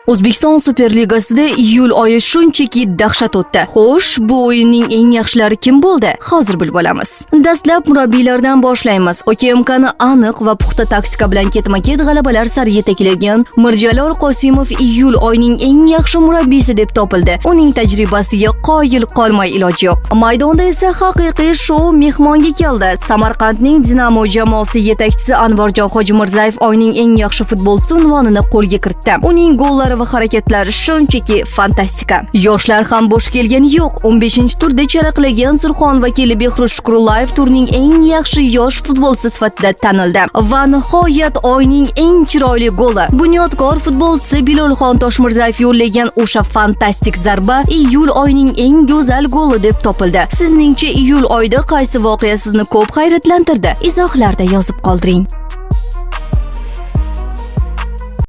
O'zbekiston Superligasida iyul oyi shunchaki dahshat o'tdi. Xo'sh, bu o'yinning eng yaxshilari kim bo'ldi? Hozir bilib olamiz. Dastlab murabbiylardan boshlaymiz. OKMKni aniq va puxta taktika bilan ketma-ket g'alabalar sari yetaklagan Mirjalol Qosimov iyul oyining eng yaxshi murabbiysi deb topildi. Uning tajribasiga qoyil qolmay iloji yo'q. Maydonda esa haqiqiy shou mehmonga keldi. Samarqandning Dinamo jamoasi yetakchisi Anvarjon Hojimirzayev oyining eng yaxshi futbolchisi unvonini qo'lga kiritdi. Uning gollari va harakatlari shunchaki fantastika. Yoshlar ham bo'sh kelgani yo'q. 15-turda charaqlagan Surxon vakili Behruz Shukurullayev turning eng yaxshi yosh futbolchisi sifatida tanildi. Va nihoyat oyning eng chiroyli goli. Bunyodkor futbolchisi Bilolxon Toshmirzayev yo'llagan o'sha fantastik zarba iyul oyining eng go'zal goli deb topildi. Sizningcha iyul oyida qaysi voqea sizni ko'p hayratlantirdi? Izohlarda yozib qoldiring.